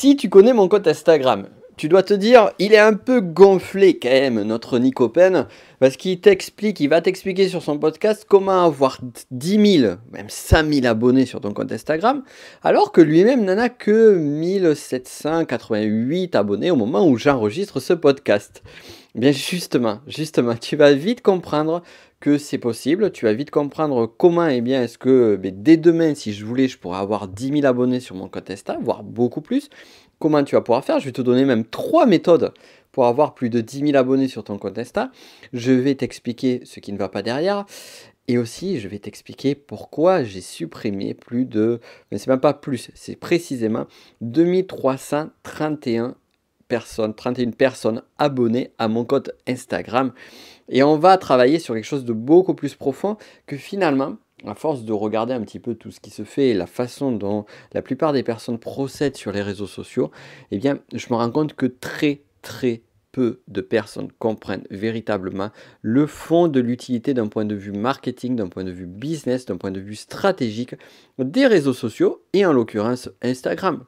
Si tu connais mon compte Instagram, tu dois te dire, il est un peu gonflé quand même, notre Nico Pen, parce il va t'expliquer sur son podcast comment avoir 10 000, même 5 000 abonnés sur ton compte Instagram, alors que lui-même n'en a que 1788 abonnés au moment où j'enregistre ce podcast. Bien justement, tu vas vite comprendre que c'est possible, tu vas vite comprendre comment, est-ce que dès demain, si je voulais, je pourrais avoir 10 000 abonnés sur mon compte Insta, voire beaucoup plus. Comment tu vas pouvoir faire? Je vais te donner même 3 méthodes pour avoir plus de 10 000 abonnés sur ton compte Insta. Je vais t'expliquer ce qui ne va pas derrière. Et aussi, je vais t'expliquer pourquoi j'ai supprimé mais c'est même pas plus, c'est précisément 2331 31 personnes abonnées à mon compte Instagram. Et on va travailler sur quelque chose de beaucoup plus profond que finalement, à force de regarder un petit peu tout ce qui se fait et la façon dont la plupart des personnes procèdent sur les réseaux sociaux, je me rends compte que très peu de personnes comprennent véritablement le fond de l'utilité d'un point de vue marketing, d'un point de vue business, d'un point de vue stratégique des réseaux sociaux et en l'occurrence Instagram.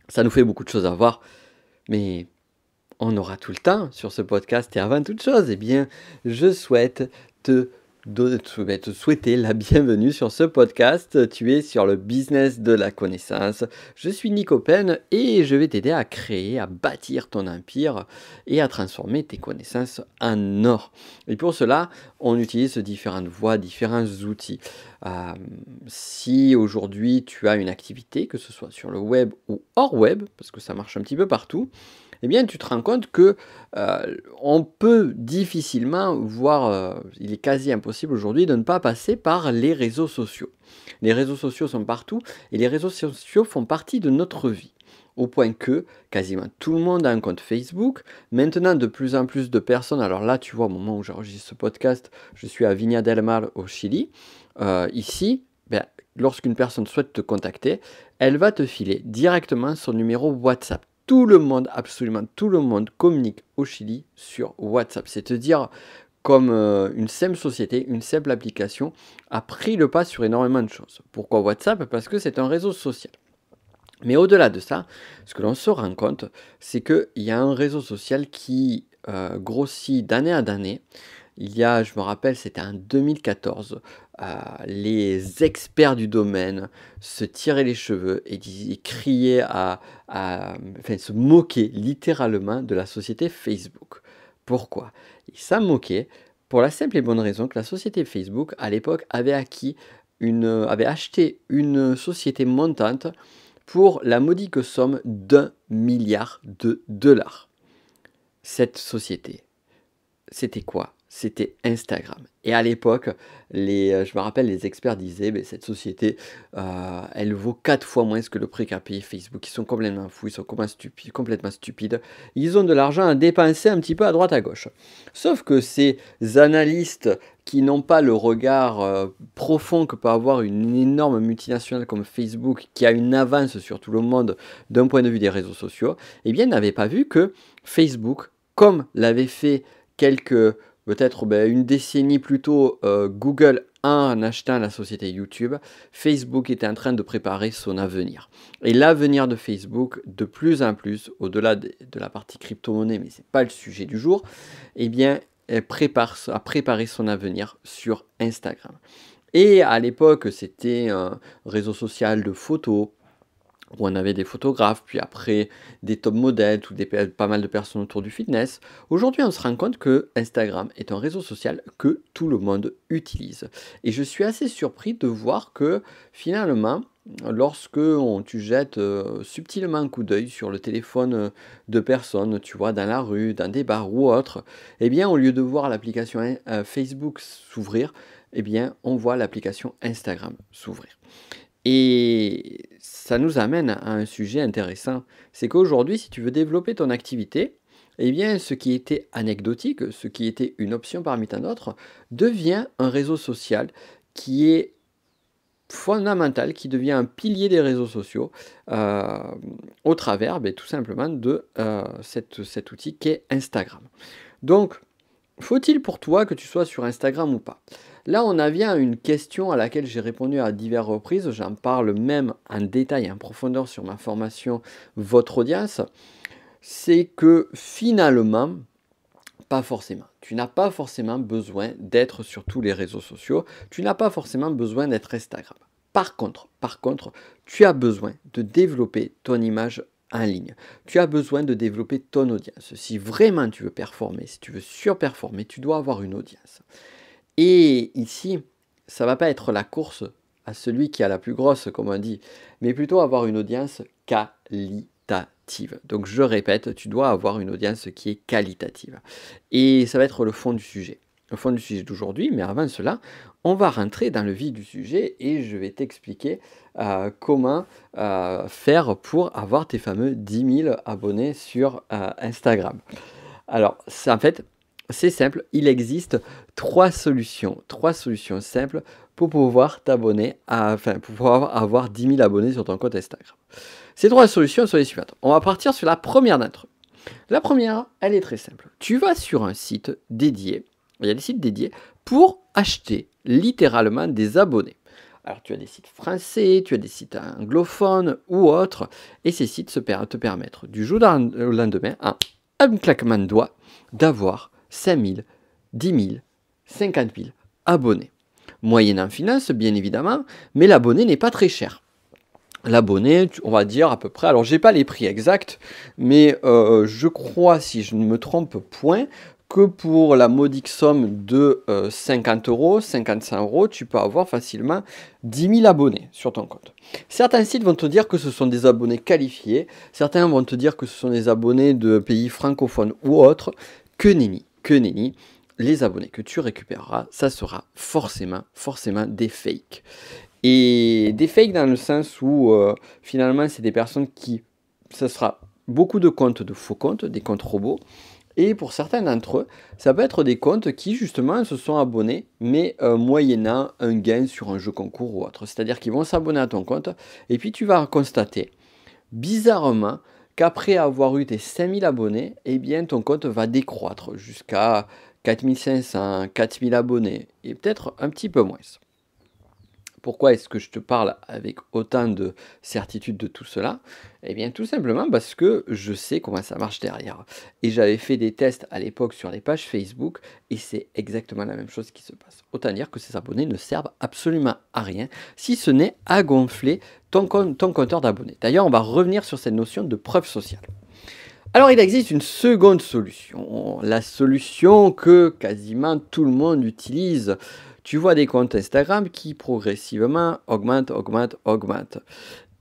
Ça nous fait beaucoup de choses à voir, mais on aura tout le temps sur ce podcast. Et avant toute chose, je souhaite te souhaiter la bienvenue sur ce podcast. Tu es sur le business de la connaissance. Je suis Nico Pen et je vais t'aider à créer, à bâtir ton empire et à transformer tes connaissances en or. Et pour cela, on utilise différentes voies, différents outils. Si aujourd'hui tu as une activité, que ce soit sur le web ou hors web, parce que ça marche un petit peu partout, tu te rends compte que on peut difficilement, voire il est quasi impossible aujourd'hui de ne pas passer par les réseaux sociaux. Les réseaux sociaux sont partout et les réseaux sociaux font partie de notre vie. Au point que quasiment tout le monde a un compte Facebook. Maintenant, de plus en plus de personnes, alors là, tu vois, au moment où j'enregistre ce podcast, je suis à Viña del Mar au Chili. Ici, lorsqu'une personne souhaite te contacter, elle va te filer directement son numéro WhatsApp. Tout le monde, absolument tout le monde communique au Chili sur WhatsApp. C'est-à-dire comme une simple société, une simple application a pris le pas sur énormément de choses. Pourquoi WhatsApp? Parce que c'est un réseau social. Mais au-delà de ça, ce que l'on se rend compte, c'est qu'il y a un réseau social qui grossit d'année à d'année. Je me rappelle, c'était en 2014, les experts du domaine se tiraient les cheveux et criaient se moquaient littéralement de la société Facebook. Pourquoi? Ils s'en moquaient pour la simple et bonne raison que la société Facebook, à l'époque, avait acheté une société montante pour la modique somme d'1 milliard de dollars. Cette société, c'était quoi? C'était Instagram. Et à l'époque, je me rappelle, les experts disaient, cette société, elle vaut 4 fois moins que le prix qu'a payé Facebook. Ils sont complètement fous, ils sont complètement stupides. Ils ont de l'argent à dépenser un petit peu à droite à gauche. Sauf que ces analystes qui n'ont pas le regard profond que peut avoir une énorme multinationale comme Facebook, qui a une avance sur tout le monde d'un point de vue des réseaux sociaux, n'avaient pas vu que Facebook, comme l'avait fait peut-être une décennie plus tôt, Google en achetant la société YouTube, Facebook était en train de préparer son avenir. Et l'avenir de Facebook, de plus en plus, au-delà de la partie crypto-monnaie, mais ce n'est pas le sujet du jour, a préparé son avenir sur Instagram. Et à l'époque, c'était un réseau social de photos, où on avait des photographes, puis après des top modèles, pas mal de personnes autour du fitness. Aujourd'hui, on se rend compte que Instagram est un réseau social que tout le monde utilise. Et je suis assez surpris de voir que finalement, lorsque tu jettes subtilement un coup d'œil sur le téléphone de personnes, tu vois, dans la rue, dans des bars ou autre, au lieu de voir l'application Facebook s'ouvrir, on voit l'application Instagram s'ouvrir. Et ça nous amène à un sujet intéressant. C'est qu'aujourd'hui, si tu veux développer ton activité, ce qui était anecdotique, ce qui était une option parmi tant d'autres, devient un réseau social qui est fondamental, qui devient un pilier des réseaux sociaux au travers tout simplement de cet outil qu'est Instagram. Donc, faut-il pour toi que tu sois sur Instagram ou pas? Là, on en vient à une question à laquelle j'ai répondu à diverses reprises. J'en parle même en détail, en profondeur sur ma formation Votre audience. C'est que finalement, pas forcément. Tu n'as pas forcément besoin d'être sur tous les réseaux sociaux. Tu n'as pas forcément besoin d'être Instagram. Par contre, tu as besoin de développer ton image en ligne. Tu as besoin de développer ton audience. Si vraiment tu veux performer, si tu veux surperformer, tu dois avoir une audience. Et ici, ça ne va pas être la course à celui qui a la plus grosse, comme on dit, mais plutôt avoir une audience qualitative. Donc je répète, tu dois avoir une audience qui est qualitative. Et ça va être le fond du sujet. Le fond du sujet d'aujourd'hui, mais avant cela, on va rentrer dans le vif du sujet et je vais t'expliquer comment faire pour avoir tes fameux 10 000 abonnés sur Instagram. Alors, en fait, c'est simple, il existe trois solutions simples pour pouvoir t'abonner, pour pouvoir avoir 10 000 abonnés sur ton compte Instagram. Ces trois solutions sont les suivantes. On va partir sur la première d'entre eux. La première, elle est très simple. Tu vas sur un site dédié, il y a des sites dédiés pour acheter littéralement des abonnés. Alors tu as des sites français, tu as des sites anglophones ou autres, et ces sites te permettent du jour au lendemain, en un claquement de doigts, d'avoir 5 000, 10 000, 50 000 abonnés. Moyennant finance, bien évidemment, mais l'abonné n'est pas très cher. L'abonné, on va dire à peu près, alors j'ai pas les prix exacts, mais je crois, si je ne me trompe point, que pour la modique somme de 50 euros, 55 euros, tu peux avoir facilement 10 000 abonnés sur ton compte. Certains sites vont te dire que ce sont des abonnés qualifiés, certains vont te dire que ce sont des abonnés de pays francophones ou autres. Que nenni, les abonnés que tu récupéreras, ça sera forcément des fakes. Et des fakes dans le sens où finalement c'est des personnes ça sera beaucoup de comptes de faux comptes, des comptes robots. Et pour certains d'entre eux, ça peut être des comptes qui justement se sont abonnés, mais moyennant un gain sur un jeu concours ou autre. C'est-à-dire qu'ils vont s'abonner à ton compte, et puis tu vas constater, bizarrement, qu'après avoir eu tes 5000 abonnés, eh bien ton compte va décroître jusqu'à 4500, 4000 abonnés, et peut-être un petit peu moins. Pourquoi est-ce que je te parle avec autant de certitude de tout cela? Eh bien tout simplement parce que je sais comment ça marche derrière. Et j'avais fait des tests à l'époque sur les pages Facebook et c'est exactement la même chose qui se passe. Autant dire que ces abonnés ne servent absolument à rien si ce n'est à gonfler ton compteur d'abonnés. D'ailleurs, on va revenir sur cette notion de preuve sociale. Alors il existe une seconde solution, la solution que quasiment tout le monde utilise. Tu vois des comptes Instagram qui progressivement augmentent.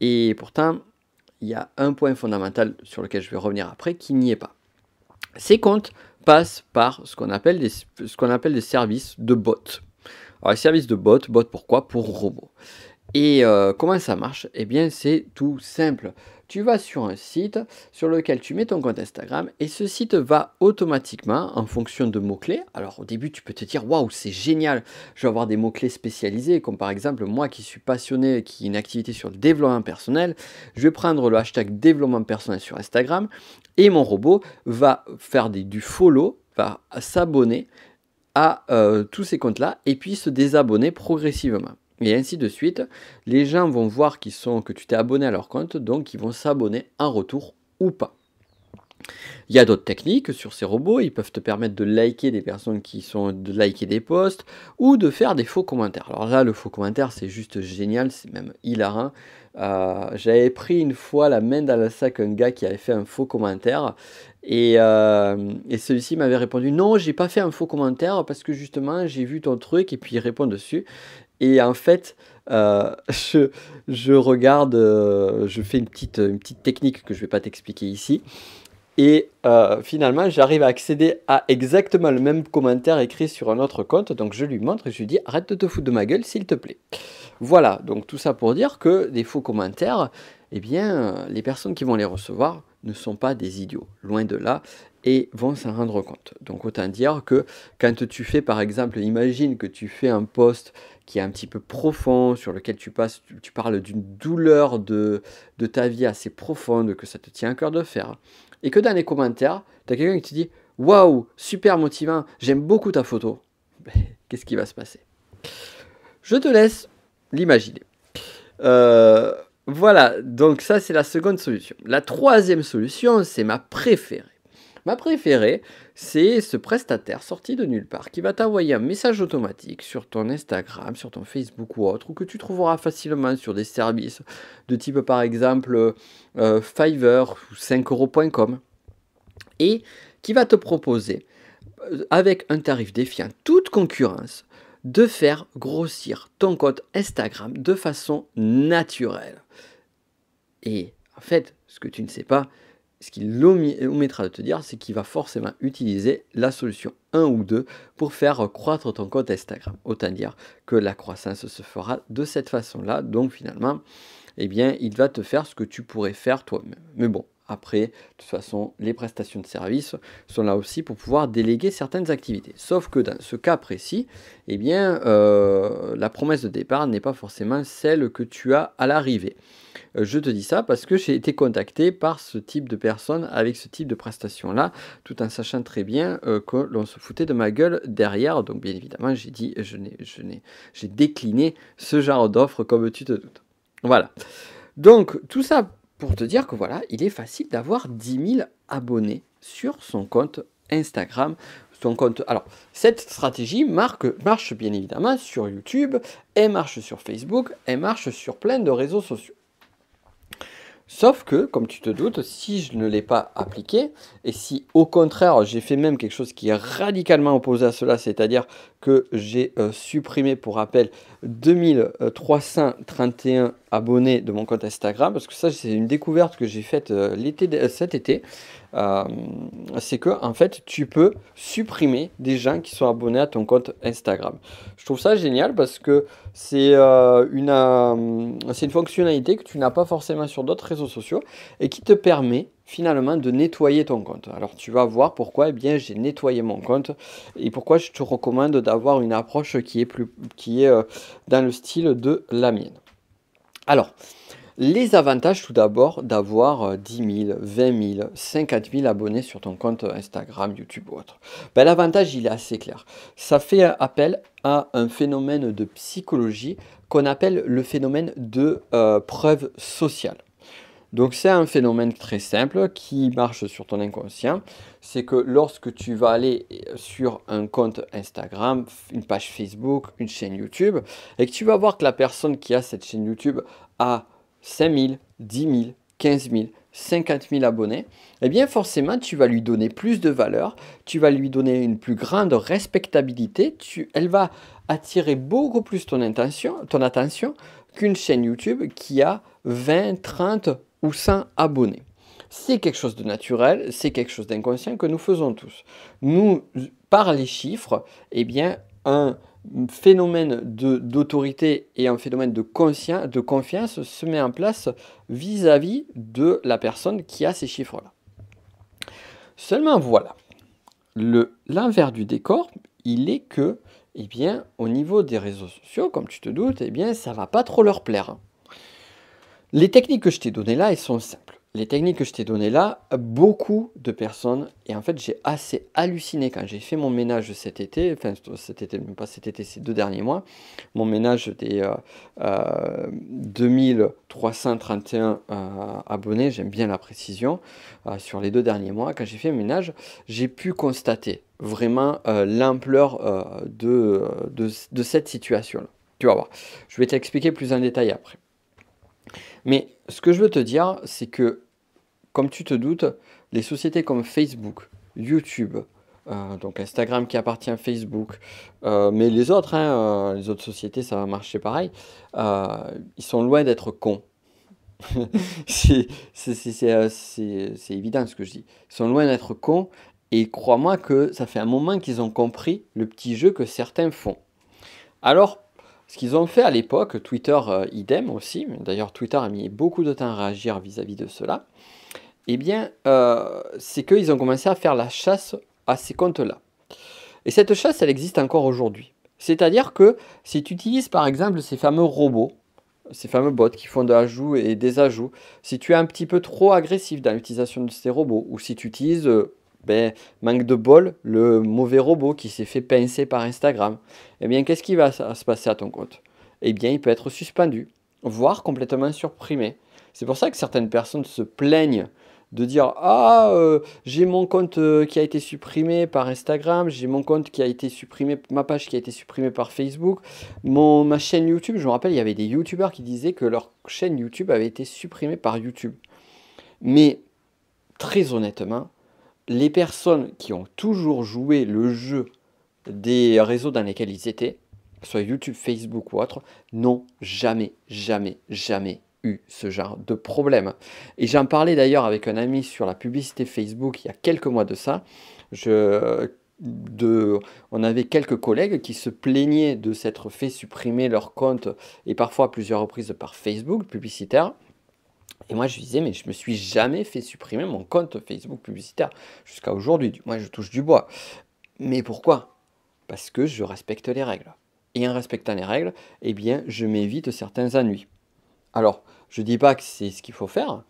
Et pourtant, il y a un point fondamental sur lequel je vais revenir après qui n'y est pas. Ces comptes passent par ce qu'on appelle des services de bots. Alors les services de bots pourquoi? Pour robots. Et comment ça marche? Eh bien c'est tout simple. Tu vas sur un site sur lequel tu mets ton compte Instagram et ce site va automatiquement, en fonction de mots-clés, alors au début tu peux te dire waouh c'est génial, je vais avoir des mots-clés spécialisés, comme par exemple moi qui suis passionné, qui ai une activité sur le développement personnel, je vais prendre le hashtag développement personnel sur Instagram et mon robot va faire du follow, va s'abonner à tous ces comptes-là et puis se désabonner progressivement. Et ainsi de suite, les gens vont voir que tu t'es abonné à leur compte, donc ils vont s'abonner en retour ou pas. Il y a d'autres techniques sur ces robots, ils peuvent te permettre de liker des personnes de liker des posts ou de faire des faux commentaires. Alors là, le faux commentaire, c'est juste génial, c'est même hilarant. J'avais pris une fois la main dans le sac un gars qui avait fait un faux commentaire et celui-ci m'avait répondu non, j'ai pas fait un faux commentaire parce que justement j'ai vu ton truc et puis il répond dessus. Et en fait, je regarde, je fais une petite technique que je ne vais pas t'expliquer ici. Et finalement, j'arrive à accéder à exactement le même commentaire écrit sur un autre compte. Donc je lui montre et je lui dis arrête de te foutre de ma gueule s'il te plaît. Voilà, donc tout ça pour dire que des faux commentaires, eh bien, les personnes qui vont les recevoir ne sont pas des idiots, loin de là, et vont s'en rendre compte. Donc autant dire que quand tu fais par exemple, imagine que tu fais un post qui est un petit peu profond, sur lequel tu parles d'une douleur de ta vie assez profonde, que ça te tient à cœur de faire, et que dans les commentaires, tu as quelqu'un qui te dit « Waouh, super motivant, j'aime beaucoup ta photo », qu'est-ce qui va se passer? Je te laisse l'imaginer. Voilà, donc ça c'est la seconde solution. La troisième solution, c'est ma préférée. Ma préférée, c'est ce prestataire sorti de nulle part qui va t'envoyer un message automatique sur ton Instagram, sur ton Facebook ou autre, ou que tu trouveras facilement sur des services de type par exemple Fiverr ou 5euros.com, et qui va te proposer, avec un tarif défiant toute concurrence, de faire grossir ton compte Instagram de façon naturelle. Et en fait, ce que tu ne sais pas, ce qu'il omettra de te dire, c'est qu'il va forcément utiliser la solution 1 ou 2 pour faire croître ton compte Instagram. Autant dire que la croissance se fera de cette façon-là. Donc finalement, eh bien, il va te faire ce que tu pourrais faire toi-même. Mais bon, après, de toute façon, les prestations de services sont là aussi pour pouvoir déléguer certaines activités. Sauf que dans ce cas précis, eh bien, la promesse de départ n'est pas forcément celle que tu as à l'arrivée. Je te dis ça parce que j'ai été contacté par ce type de personne avec ce type de prestation-là, tout en sachant très bien que l'on se foutait de ma gueule derrière. Donc bien évidemment, j'ai décliné ce genre d'offre comme tu te doutes. Voilà. Donc tout ça pour te dire que voilà, il est facile d'avoir 10 000 abonnés sur son compte Instagram. Alors, cette stratégie marche bien évidemment sur YouTube, elle marche sur Facebook, elle marche sur plein de réseaux sociaux. Sauf que, comme tu te doutes, si je ne l'ai pas appliqué, et si au contraire j'ai fait même quelque chose qui est radicalement opposé à cela, c'est-à-dire que j'ai supprimé, pour rappel, 2331 abonnés de mon compte Instagram, parce que ça c'est une découverte que j'ai faite cet été, c'est que en fait tu peux supprimer des gens qui sont abonnés à ton compte Instagram. Je trouve ça génial parce que c'est une fonctionnalité que tu n'as pas forcément sur d'autres réseaux sociaux et qui te permet finalement de nettoyer ton compte. Alors tu vas voir pourquoi j'ai nettoyé mon compte et pourquoi je te recommande d'avoir une approche qui est dans le style de la mienne. Alors, les avantages tout d'abord d'avoir 10 000, 20 000, 50 000 abonnés sur ton compte Instagram, YouTube ou autre. L'avantage, il est assez clair. Ça fait appel à un phénomène de psychologie qu'on appelle le phénomène de preuve sociale. Donc c'est un phénomène très simple qui marche sur ton inconscient. C'est que lorsque tu vas aller sur un compte Instagram, une page Facebook, une chaîne YouTube, et que tu vas voir que la personne qui a cette chaîne YouTube a 5 000, 10 000, 15 000, 50 000 abonnés, eh bien forcément tu vas lui donner plus de valeur, tu vas lui donner une plus grande respectabilité, elle va attirer beaucoup plus ton attention qu'une chaîne YouTube qui a 20, 30 ou 100 abonnés. C'est quelque chose de naturel, c'est quelque chose d'inconscient que nous faisons tous. Nous, par les chiffres, eh bien, un phénomène d'autorité et un phénomène de confiance se met en place vis-à-vis de la personne qui a ces chiffres-là. Seulement voilà, l'envers du décor, il est que, eh bien, au niveau des réseaux sociaux, comme tu te doutes, eh bien, ça ne va pas trop leur plaire. Les techniques que je t'ai données là, elles sont simples. Les techniques que je t'ai données là, beaucoup de personnes, et en fait j'ai assez halluciné quand j'ai fait mon ménage cet été, enfin cet été, même pas cet été, ces 2 derniers mois, mon ménage des 2331 abonnés, j'aime bien la précision, sur les 2 derniers mois, quand j'ai fait le ménage, j'ai pu constater vraiment l'ampleur de cette situation-là. Tu vas voir, je vais t'expliquer plus en détail après. Mais ce que je veux te dire, c'est que, comme tu te doutes, les sociétés comme Facebook, YouTube, donc Instagram qui appartient à Facebook, mais les autres sociétés, ça va marcher pareil, ils sont loin d'être cons. C'est évident ce que je dis. Ils sont loin d'être cons et crois-moi que ça fait un moment qu'ils ont compris le petit jeu que certains font. Alors, ce qu'ils ont fait à l'époque, Twitter idem aussi, d'ailleurs Twitter a mis beaucoup de temps à réagir vis-à-vis de cela, eh bien, c'est qu'ils ont commencé à faire la chasse à ces comptes-là. Et cette chasse, elle existe encore aujourd'hui. C'est-à-dire que si tu utilises par exemple ces fameux robots, ces fameux bots qui font de l'ajout et des ajouts, si tu es un petit peu trop agressif dans l'utilisation de ces robots, ou si tu utilises Ben, manque de bol, le mauvais robot qui s'est fait pincer par Instagram. Eh bien, qu'est-ce qui va se passer à ton compte? Eh bien, il peut être suspendu, voire complètement supprimé. C'est pour ça que certaines personnes se plaignent de dire: «Ah, j'ai mon compte qui a été supprimé par Instagram, j'ai mon compte qui a été supprimé, ma page qui a été supprimée par Facebook, ma chaîne YouTube». Je me rappelle, il y avait des YouTubeurs qui disaient que leur chaîne YouTube avait été supprimée par YouTube. Mais très honnêtement, les personnes qui ont toujours joué le jeu des réseaux dans lesquels ils étaient, que ce soit YouTube, Facebook ou autre, n'ont jamais, jamais, jamais eu ce genre de problème. Et j'en parlais d'ailleurs avec un ami sur la publicité Facebook il y a quelques mois de ça. On avait quelques collègues qui se plaignaient de s'être fait supprimer leur compte et parfois à plusieurs reprises par Facebook publicitaire. Et moi, je disais, mais je me suis jamais fait supprimer mon compte Facebook publicitaire jusqu'à aujourd'hui. Moi, je touche du bois. Mais pourquoi? Parce que je respecte les règles. Et en respectant les règles, eh bien, je m'évite certains ennuis. Alors, je ne dis pas que c'est ce qu'il faut faire.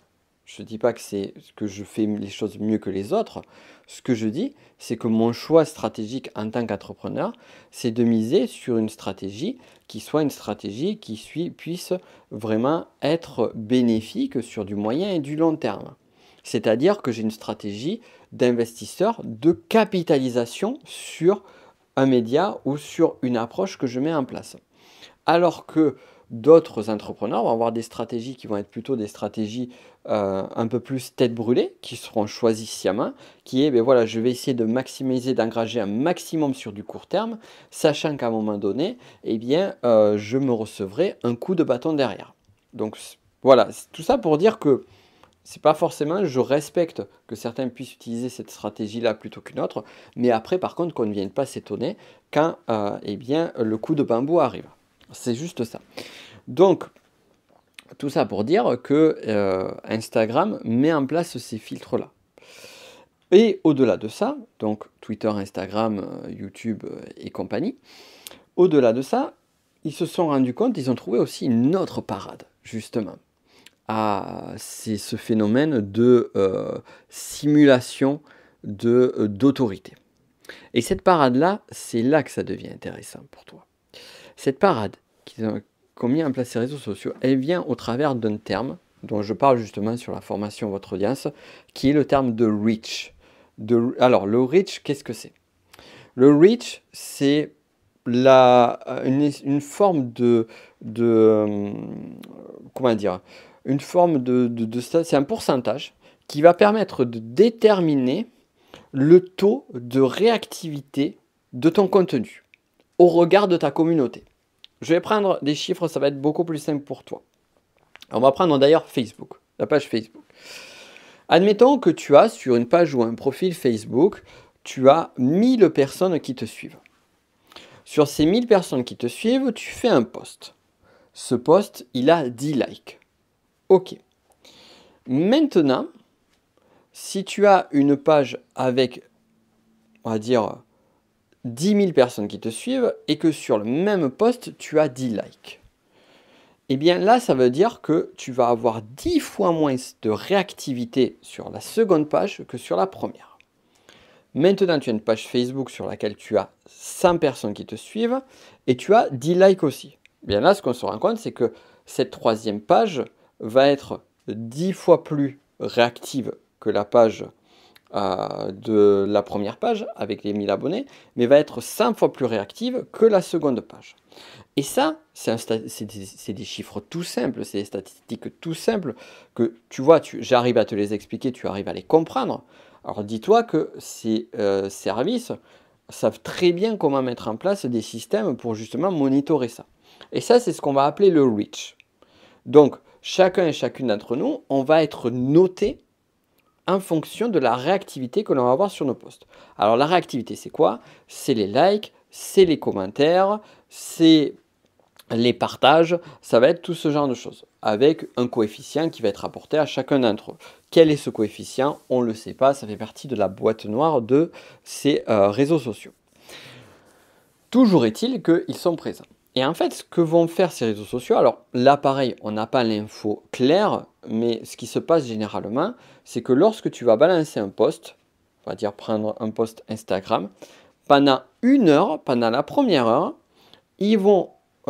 Je ne dis pas que c'est que je fais les choses mieux que les autres. Ce que je dis, c'est que mon choix stratégique en tant qu'entrepreneur, c'est de miser sur une stratégie qui soit une stratégie qui puisse vraiment être bénéfique sur du moyen et du long terme. C'est-à-dire que j'ai une stratégie d'investisseur de capitalisation sur un média ou sur une approche que je mets en place. Alors que d'autres entrepreneurs vont avoir des stratégies qui vont être plutôt des stratégies un peu plus tête brûlée, qui seront choisies sciemment, qui est, ben voilà, je vais essayer de maximiser, d'engager un maximum sur du court terme, sachant qu'à un moment donné, eh bien, je me recevrai un coup de bâton derrière. Donc voilà, tout ça pour dire que c'est pas forcément, je respecte que certains puissent utiliser cette stratégie-là plutôt qu'une autre, mais après, par contre, qu'on ne vienne pas s'étonner quand eh bien, le coup de bambou arrive. C'est juste ça. Donc, tout ça pour dire que Instagram met en place ces filtres-là. Et au-delà de ça, donc Twitter, Instagram, YouTube et compagnie, au-delà de ça, ils se sont rendus compte, ils ont trouvé aussi une autre parade, justement. C'est ce phénomène de simulation d'autorité. Et cette parade-là, c'est là que ça devient intéressant pour toi. Cette parade qu'ont mis en place ces réseaux sociaux, elle vient au travers d'un terme dont je parle justement sur la formation Votre Audience, qui est le terme de reach. Alors, le reach, qu'est-ce que c'est? Le reach, c'est une forme comment dire, une forme c'est un pourcentage qui va permettre de déterminer le taux de réactivité de ton contenu au regard de ta communauté. Je vais prendre des chiffres, ça va être beaucoup plus simple pour toi. On va prendre d'ailleurs Facebook, la page Facebook. Admettons que tu as sur une page ou un profil Facebook, tu as 1000 personnes qui te suivent. Sur ces 1000 personnes qui te suivent, tu fais un post. Ce post, il a 10 likes. Ok. Maintenant, si tu as une page avec, on va dire, 10 000 personnes qui te suivent et que sur le même post, tu as 10 likes, eh bien là, ça veut dire que tu vas avoir 10 fois moins de réactivité sur la seconde page que sur la première. Maintenant, tu as une page Facebook sur laquelle tu as 100 personnes qui te suivent et tu as 10 likes aussi. Bien là, ce qu'on se rend compte, c'est que cette troisième page va être 10 fois plus réactive que la page de la première page avec les 1000 abonnés, mais va être 100 fois plus réactive que la seconde page. Et ça, c'est des chiffres tout simples, c'est des statistiques tout simples que tu vois, j'arrive à te les expliquer, tu arrives à les comprendre. Alors dis-toi que ces services savent très bien comment mettre en place des systèmes pour justement monitorer ça. Et ça, c'est ce qu'on va appeler le reach. Donc, chacun et chacune d'entre nous, on va être noté en fonction de la réactivité que l'on va avoir sur nos posts. Alors la réactivité, c'est quoi? C'est les likes, c'est les commentaires, c'est les partages, ça va être tout ce genre de choses, avec un coefficient qui va être apporté à chacun d'entre eux. Quel est ce coefficient? On ne le sait pas, ça fait partie de la boîte noire de ces réseaux sociaux. Toujours est-il qu'ils sont présents. Et en fait, ce que vont faire ces réseaux sociaux, alors là pareil, on n'a pas l'info claire, mais ce qui se passe généralement, c'est que lorsque tu vas balancer un post, on va dire prendre un post Instagram, pendant 1 heure, pendant la première heure,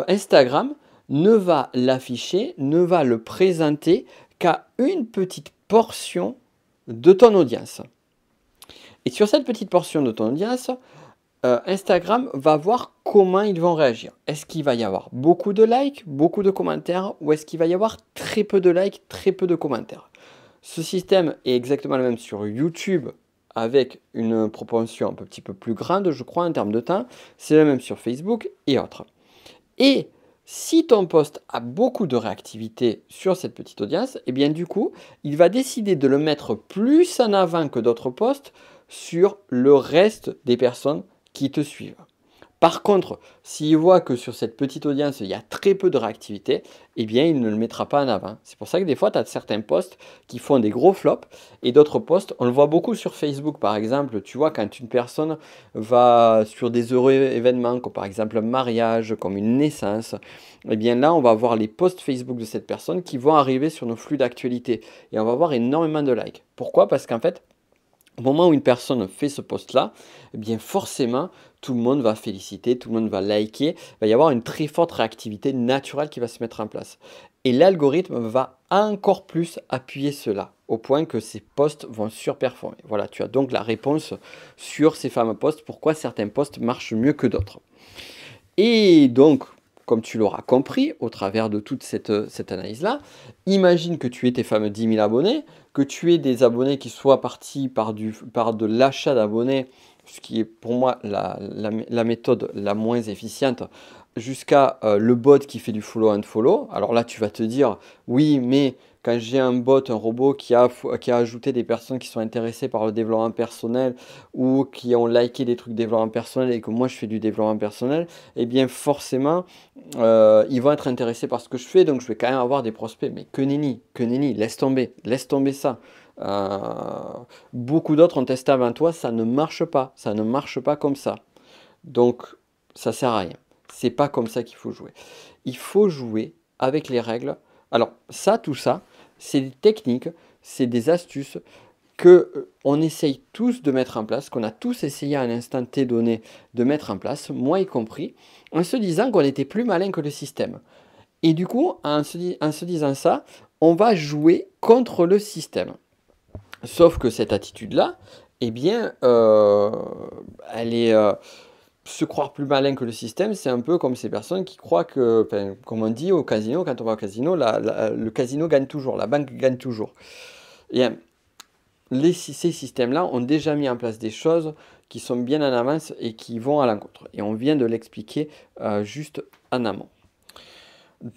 Instagram ne va l'afficher, ne va le présenter qu'à une petite portion de ton audience. Et sur cette petite portion de ton audience, Instagram va voir comment ils vont réagir. Est-ce qu'il va y avoir beaucoup de likes, beaucoup de commentaires, ou est-ce qu'il va y avoir très peu de likes, très peu de commentaires? Ce système est exactement le même sur YouTube, avec une proportion un petit peu plus grande, je crois, en termes de temps. C'est le même sur Facebook et autres. Et si ton post a beaucoup de réactivité sur cette petite audience, et bien du coup, il va décider de le mettre plus en avant que d'autres posts sur le reste des personnes qui te suivent. Par contre, s'il voit que sur cette petite audience, il y a très peu de réactivité, eh bien, il ne le mettra pas en avant. C'est pour ça que des fois, tu as certains posts qui font des gros flops et d'autres posts, on le voit beaucoup sur Facebook, par exemple. Tu vois, quand une personne va sur des heureux événements, comme par exemple un mariage, comme une naissance, eh bien là, on va voir les posts Facebook de cette personne qui vont arriver sur nos flux d'actualité et on va voir énormément de likes. Pourquoi? Parce qu'en fait, au moment où une personne fait ce post-là, eh bien forcément, tout le monde va féliciter, tout le monde va liker, il va y avoir une très forte réactivité naturelle qui va se mettre en place. Et l'algorithme va encore plus appuyer cela, au point que ces posts vont surperformer. Voilà, tu as donc la réponse sur ces fameux posts, pourquoi certains posts marchent mieux que d'autres. Et donc, comme tu l'auras compris au travers de toute cette analyse-là, imagine que tu aies tes fameux 10 000 abonnés, que tu aies des abonnés qui soient partis par de l'achat d'abonnés, ce qui est pour moi la méthode la moins efficiente, jusqu'à le bot qui fait du follow and follow. Alors là, tu vas te dire, oui, mais quand j'ai un bot, un robot qui a ajouté des personnes qui sont intéressées par le développement personnel ou qui ont liké des trucs développement personnel et que moi je fais du développement personnel, eh bien forcément, ils vont être intéressés par ce que je fais, donc je vais quand même avoir des prospects. Mais que nenni, laisse tomber ça. Beaucoup d'autres ont testé avant toi, ça ne marche pas comme ça. Donc ça sert à rien. C'est pas comme ça qu'il faut jouer. Il faut jouer avec les règles. Alors tout ça, c'est des techniques, c'est des astuces que on essaye tous de mettre en place, qu'on a tous essayé à un instant T donné de mettre en place, moi y compris, en se disant qu'on était plus malin que le système. Et du coup, en se disant ça, on va jouer contre le système. Sauf que cette attitude-là, eh bien, elle est se croire plus malin que le système, c'est un peu comme ces personnes qui croient que, enfin, comme on dit au casino, quand on va au casino, le casino gagne toujours, la banque gagne toujours. Et ces systèmes-là ont déjà mis en place des choses qui sont bien en avance et qui vont à l'encontre. Et on vient de l'expliquer juste en amont.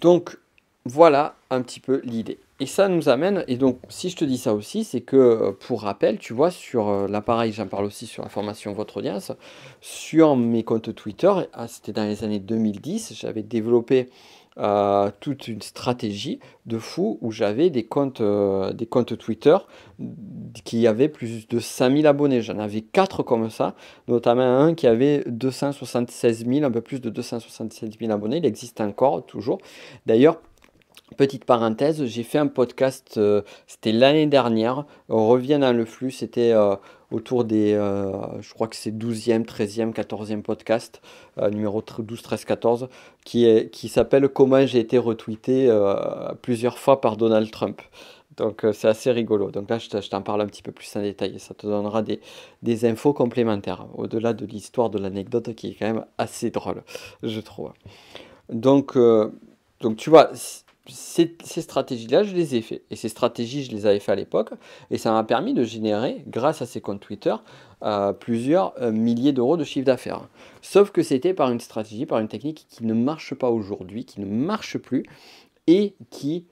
Donc, voilà un petit peu l'idée. Et ça nous amène, et donc si je te dis ça aussi, c'est que pour rappel, tu vois, sur l'appareil, j'en parle aussi sur la formation Votre Audience, sur mes comptes Twitter, c'était dans les années 2010, j'avais développé toute une stratégie de fou où j'avais des comptes Twitter qui avaient plus de 5000 abonnés. J'en avais 4 comme ça, notamment un qui avait 276 000, un peu plus de 276 000 abonnés. Il existe encore, toujours. D'ailleurs, petite parenthèse, j'ai fait un podcast, c'était l'année dernière, on revient dans le flux, c'était autour des, je crois que c'est 12e, 13e, 14e podcast, numéro 12, 13, 14, qui s'appelle Comment j'ai été retweeté plusieurs fois par Donald Trump. Donc c'est assez rigolo. Donc là, je t'en parle un petit peu plus en détail. Ça te donnera des infos complémentaires, au-delà de l'histoire de l'anecdote qui est quand même assez drôle, je trouve. Donc tu vois, ces stratégies-là, je les ai fait. Et ces stratégies, je les avais fait à l'époque. Et ça m'a permis de générer, grâce à ces comptes Twitter, plusieurs milliers d'euros de chiffre d'affaires. Sauf que c'était par une stratégie, par une technique qui ne marche pas aujourd'hui, qui ne marche plus, et qui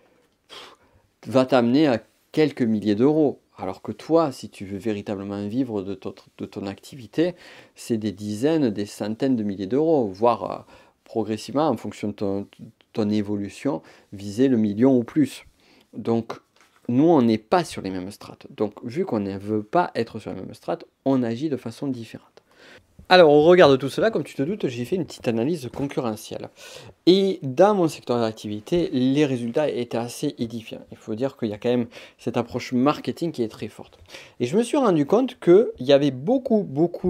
va t'amener à quelques milliers d'euros. Alors que toi, si tu veux véritablement vivre de ton activité, c'est des dizaines, des centaines de milliers d'euros, voire progressivement, en fonction de ton évolution, viser le million ou plus. Donc, nous, on n'est pas sur les mêmes strates. Donc, vu qu'on ne veut pas être sur les mêmes strates, on agit de façon différente. Alors, au regard de tout cela, comme tu te doutes, j'ai fait une petite analyse concurrentielle. Et dans mon secteur d'activité, les résultats étaient assez édifiants. Il faut dire qu'il y a quand même cette approche marketing qui est très forte. Et je me suis rendu compte qu'il y avait beaucoup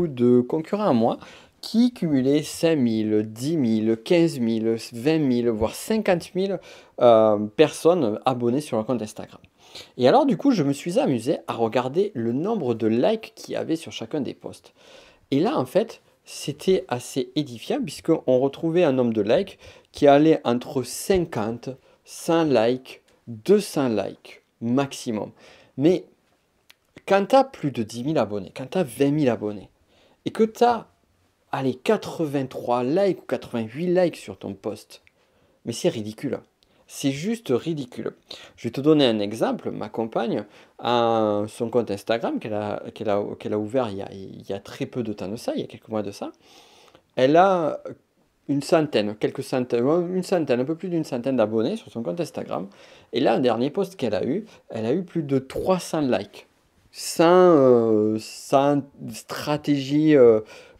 de concurrents à moi qui cumulaient 5 000, 10 000, 15 000, 20 000, voire 50 000 personnes abonnées sur leur compte Instagram. Et alors, du coup, je me suis amusé à regarder le nombre de likes qu'il y avait sur chacun des posts. Et là, en fait, c'était assez édifiant puisqu'on retrouvait un nombre de likes qui allait entre 50, 100 likes, 200 likes maximum. Mais quand tu as plus de 10 000 abonnés, quand tu as 20 000 abonnés, et que tu as, allez, 83 likes ou 88 likes sur ton post, mais c'est ridicule. C'est juste ridicule. Je vais te donner un exemple. Ma compagne a son compte Instagram qu'elle a ouvert il y a très peu de temps de ça, il y a quelques mois de ça. Elle a une centaine, un peu plus d'une centaine d'abonnés sur son compte Instagram. Et là, un dernier post qu'elle a eu plus de 300 likes. Sans stratégie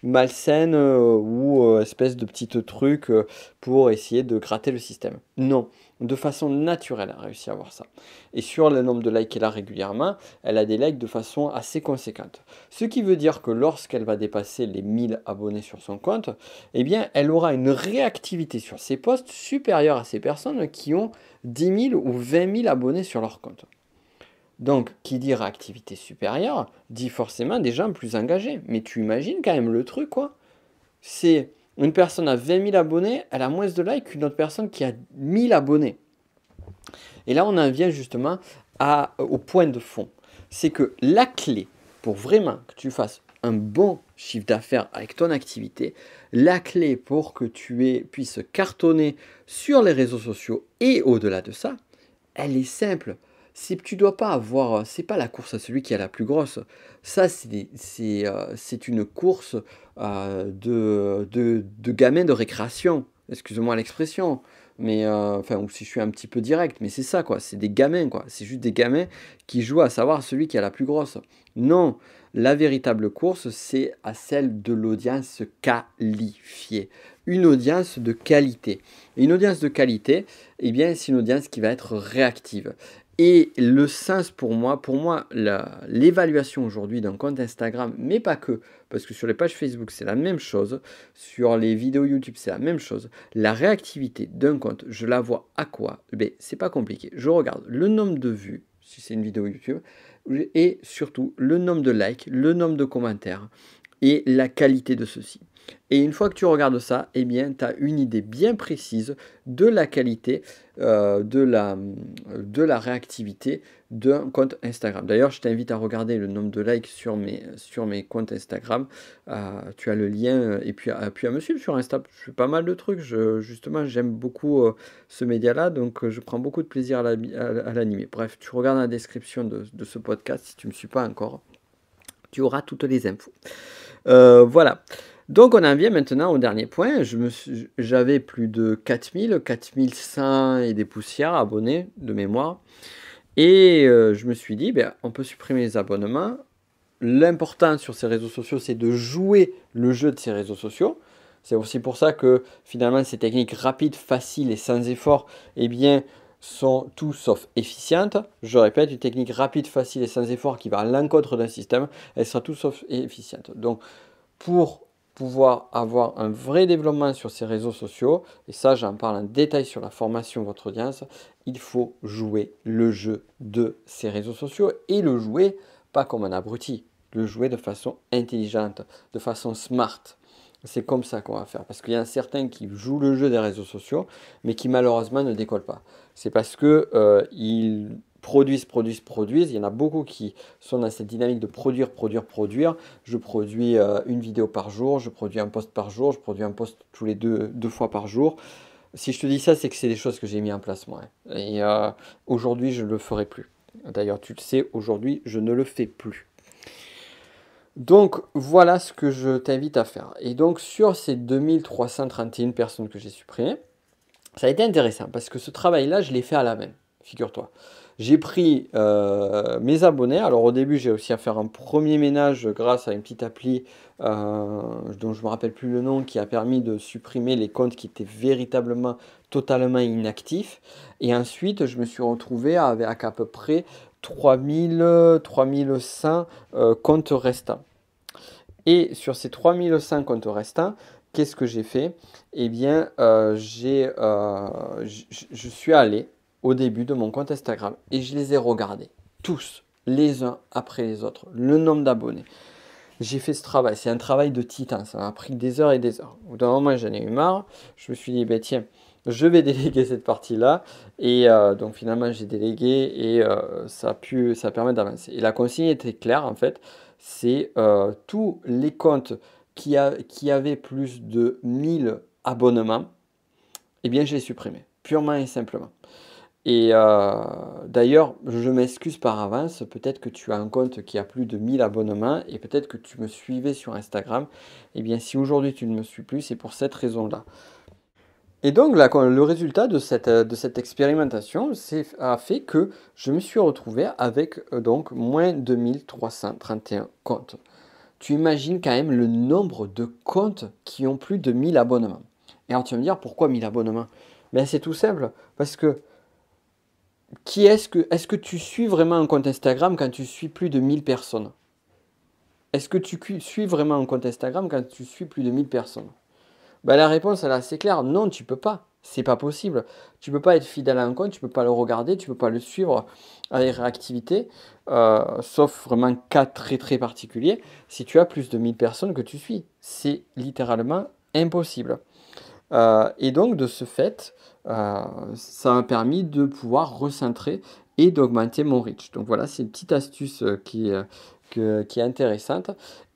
malsaine ou espèce de petite truc pour essayer de gratter le système. Non, de façon naturelle, elle a réussi à avoir ça. Et sur le nombre de likes qu'elle a régulièrement, elle a des likes de façon assez conséquente. Ce qui veut dire que lorsqu'elle va dépasser les 1000 abonnés sur son compte, eh bien, elle aura une réactivité sur ses posts supérieure à ces personnes qui ont 10 000 ou 20 000 abonnés sur leur compte. Donc, qui dit réactivité supérieure, dit forcément des gens plus engagés. Mais tu imagines quand même le truc, quoi. C'est une personne à 20 000 abonnés, elle a moins de likes qu'une autre personne qui a 1000 abonnés. Et là, on en vient justement au point de fond. C'est que la clé pour vraiment que tu fasses un bon chiffre d'affaires avec ton activité, la clé pour que tu puisses cartonner sur les réseaux sociaux et au-delà de ça, elle est simple. Tu dois pas avoir, c'est pas la course à celui qui a la plus grosse. Ça, c'est une course de gamins de récréation. Excuse-moi l'expression, mais enfin, ou si je suis un petit peu direct, mais c'est ça quoi. C'est des gamins quoi. C'est juste des gamins qui jouent à savoir celui qui a la plus grosse. Non, la véritable course, c'est à celle de l'audience qualifiée. Une audience de qualité. Et une audience de qualité, eh bien, c'est une audience qui va être réactive. Et le sens pour moi l'évaluation aujourd'hui d'un compte Instagram, mais pas que, parce que sur les pages Facebook, c'est la même chose, sur les vidéos YouTube, c'est la même chose. La réactivité d'un compte, je la vois à quoi? Ben, c'est pas compliqué. Je regarde le nombre de vues, si c'est une vidéo YouTube, et surtout le nombre de likes, le nombre de commentaires et la qualité de ceux-ci. Et une fois que tu regardes ça, eh bien, tu as une idée bien précise de la qualité, de la réactivité d'un compte Instagram. D'ailleurs, je t'invite à regarder le nombre de likes sur mes comptes Instagram. Tu as le lien et puis à me suivre sur Insta. Je fais pas mal de trucs. Justement, j'aime beaucoup ce média-là, donc je prends beaucoup de plaisir à l'animer. Bref, tu regardes la description de ce podcast si tu ne me suis pas encore. Tu auras toutes les infos. Voilà. Donc on en vient maintenant au dernier point. J'avais plus de 4100 et des poussières abonnés de mémoire. Et je me suis dit, ben, on peut supprimer les abonnements. L'important sur ces réseaux sociaux, c'est de jouer le jeu de ces réseaux sociaux. C'est aussi pour ça que finalement ces techniques rapides, faciles et sans effort, eh bien, sont tout sauf efficientes. Je répète, une technique rapide, facile et sans effort qui va à l'encontre d'un système, elle sera tout sauf efficiente. Donc pour pouvoir avoir un vrai développement sur ces réseaux sociaux, et ça j'en parle en détail sur la formation Votre Audience, il faut jouer le jeu de ces réseaux sociaux et le jouer pas comme un abruti, le jouer de façon intelligente, de façon smart. C'est comme ça qu'on va faire, parce qu'il y en a certains qui jouent le jeu des réseaux sociaux, mais qui malheureusement ne décollent pas. C'est parce que ils produisent. Il y en a beaucoup qui sont dans cette dynamique de produire. Je produis une vidéo par jour, je produis un post par jour, je produis un post tous les deux fois par jour. Si je te dis ça, c'est que c'est des choses que j'ai mis en place moi. Et aujourd'hui, je ne le ferai plus. D'ailleurs, tu le sais, aujourd'hui, je ne le fais plus. Donc, voilà ce que je t'invite à faire. Et donc, sur ces 2331 personnes que j'ai supprimées, ça a été intéressant parce que ce travail-là, je l'ai fait à la main, figure-toi. J'ai pris mes abonnés. Alors au début, j'ai réussi à faire un premier ménage grâce à une petite appli dont je ne me rappelle plus le nom, qui a permis de supprimer les comptes qui étaient véritablement totalement inactifs. Et ensuite, je me suis retrouvé avec à peu près 3100 comptes restants. Et sur ces 3100 comptes restants, qu'est-ce que j'ai fait? Eh bien, je suis allé au début de mon compte Instagram et je les ai regardés, tous, les uns après les autres, le nombre d'abonnés. J'ai fait ce travail, c'est un travail de titan, ça m'a pris des heures et des heures. Au bout d'un moment, j'en ai eu marre, je me suis dit, ben tiens, je vais déléguer cette partie-là. Et donc finalement, j'ai délégué et ça permet d'avancer. Et la consigne était claire, en fait, c'est tous les comptes qui avaient plus de 1000 abonnements, eh bien, je les supprimais, purement et simplement. Et d'ailleurs, je m'excuse par avance, peut-être que tu as un compte qui a plus de 1000 abonnements et peut-être que tu me suivais sur Instagram. Eh bien, si aujourd'hui tu ne me suis plus, c'est pour cette raison-là. Et donc, là, le résultat de cette expérimentation a fait que je me suis retrouvé avec donc moins de 1331 comptes. Tu imagines quand même le nombre de comptes qui ont plus de 1000 abonnements. Et alors, tu vas me dire, pourquoi 1000 abonnements? Ben, c'est tout simple, parce que est-ce que tu suis vraiment un compte Instagram quand tu suis plus de 1000 personnes? Est-ce que tu suis vraiment un compte Instagram quand tu suis plus de 1000 personnes? Ben, la réponse elle est assez claire, non, tu peux pas. C'est pas possible. Tu peux pas être fidèle à un compte, tu peux pas le regarder, tu peux pas le suivre à les réactivités, sauf vraiment cas très très particuliers, si tu as plus de 1000 personnes que tu suis. C'est littéralement impossible. Et donc, de ce fait, ça m'a permis de pouvoir recentrer et d'augmenter mon reach. Donc voilà, c'est une petite astuce qui est intéressante.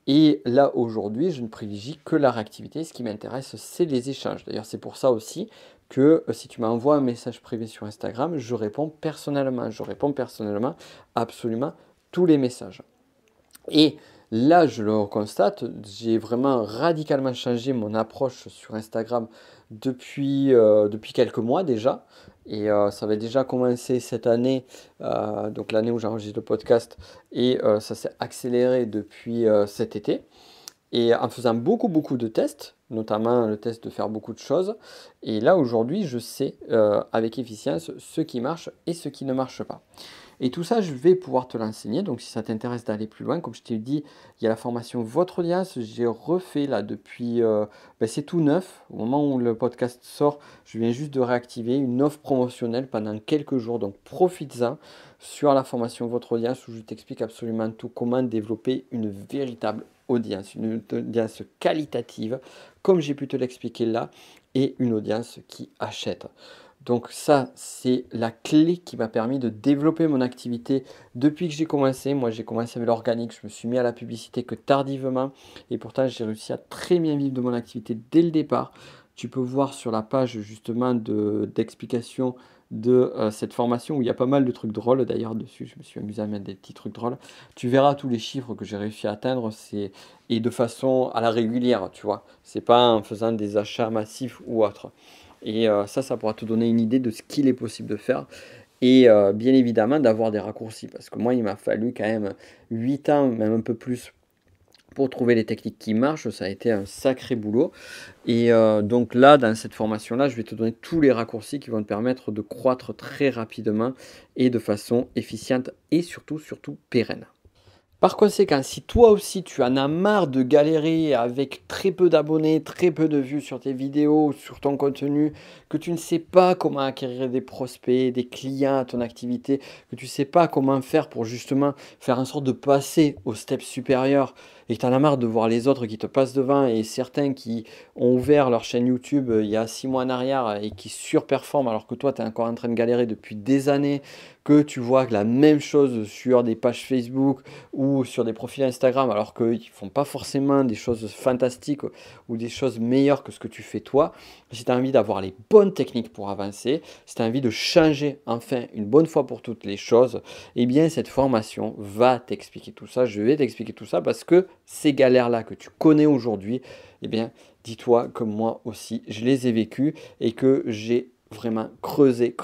Et là, aujourd'hui, je ne privilégie que la réactivité. Ce qui m'intéresse, c'est les échanges. D'ailleurs, c'est pour ça aussi que si tu m'envoies un message privé sur Instagram, je réponds personnellement. Je réponds personnellement à absolument tous les messages. Et là, je le constate, j'ai vraiment radicalement changé mon approche sur Instagram depuis quelques mois déjà. Et ça avait déjà commencé cette année, donc l'année où j'enregistre le podcast, et ça s'est accéléré depuis cet été. Et en faisant beaucoup de tests, notamment le test de faire beaucoup de choses. Et là, aujourd'hui, je sais avec efficience ce qui marche et ce qui ne marche pas. Et tout ça, je vais pouvoir te l'enseigner. Donc, si ça t'intéresse d'aller plus loin, comme je t'ai dit, il y a la formation Votre Audience. J'ai refait là depuis, c'est tout neuf. Au moment où le podcast sort, je viens juste de réactiver une offre promotionnelle pendant quelques jours. Donc, profites-en sur la formation Votre Audience où je t'explique absolument tout, comment développer une véritable audience, une audience qualitative, comme j'ai pu te l'expliquer là, et une audience qui achète. Donc ça, c'est la clé qui m'a permis de développer mon activité depuis que j'ai commencé. Moi, j'ai commencé avec l'organique, je me suis mis à la publicité que tardivement. Et pourtant, j'ai réussi à très bien vivre de mon activité dès le départ. Tu peux voir sur la page justement d'explication de cette formation où il y a pas mal de trucs drôles. D'ailleurs, dessus, je me suis amusé à mettre des petits trucs drôles. Tu verras tous les chiffres que j'ai réussi à atteindre. Et de façon à la régulière, tu vois. C'est pas en faisant des achats massifs ou autre. Et ça pourra te donner une idée de ce qu'il est possible de faire. Et bien évidemment, d'avoir des raccourcis. Parce que moi, il m'a fallu quand même 8 ans, même un peu plus, pour trouver les techniques qui marchent. Ça a été un sacré boulot. Et donc là, dans cette formation-là, je vais te donner tous les raccourcis qui vont te permettre de croître très rapidement et de façon efficiente et surtout pérenne. Par conséquent, si toi aussi tu en as marre de galérer avec très peu d'abonnés, très peu de vues sur tes vidéos, sur ton contenu, que tu ne sais pas comment acquérir des prospects, des clients à ton activité, que tu ne sais pas comment faire pour justement faire en sorte de passer au step supérieur et que tu en as marre de voir les autres qui te passent devant et certains qui ont ouvert leur chaîne YouTube il y a 6 mois en arrière et qui surperforment alors que toi tu es encore en train de galérer depuis des années, que tu vois que la même chose sur des pages Facebook ou sur des profils Instagram alors qu'ils ne font pas forcément des choses fantastiques ou des choses meilleures que ce que tu fais toi. Si tu as envie d'avoir les bonnes techniques pour avancer, si tu as envie de changer enfin une bonne fois pour toutes les choses, eh bien cette formation va t'expliquer tout ça. Je vais t'expliquer tout ça parce que ces galères-là que tu connais aujourd'hui, eh bien dis-toi que moi aussi je les ai vécues et que j'ai vraiment creuser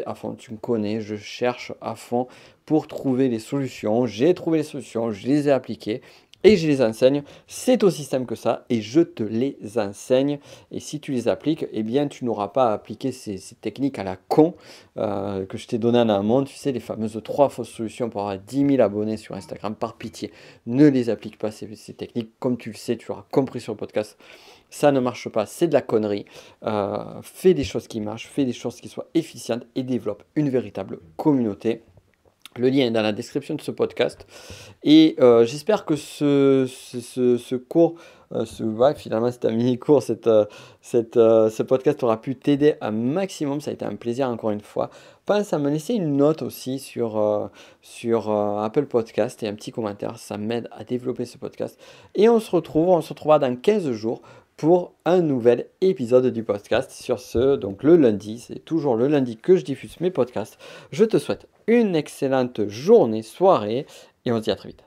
à fond. Tu me connais, je cherche à fond pour trouver les solutions. J'ai trouvé les solutions, je les ai appliquées et je les enseigne. C'est aussi simple que ça et je te les enseigne. Et si tu les appliques, eh bien, tu n'auras pas à appliquer ces techniques à la con que je t'ai donné en amont. Tu sais, les fameuses 3 fausses solutions pour avoir 10 000 abonnés sur Instagram. Par pitié, ne les applique pas, ces techniques. Comme tu le sais, tu l'auras compris sur le podcast. Ça ne marche pas, c'est de la connerie. Fais des choses qui marchent, fais des choses qui soient efficientes et développe une véritable communauté. Le lien est dans la description de ce podcast. Et j'espère que ce cours, finalement c'est un mini-cours, ce podcast aura pu t'aider un maximum. Ça a été un plaisir encore une fois. Pense à me laisser une note aussi sur Apple Podcast et un petit commentaire. Ça m'aide à développer ce podcast. Et on se retrouvera dans 15 jours pour un nouvel épisode du podcast. Sur ce, donc le lundi, c'est toujours le lundi que je diffuse mes podcasts. Je te souhaite une excellente journée, soirée, et on se dit à très vite.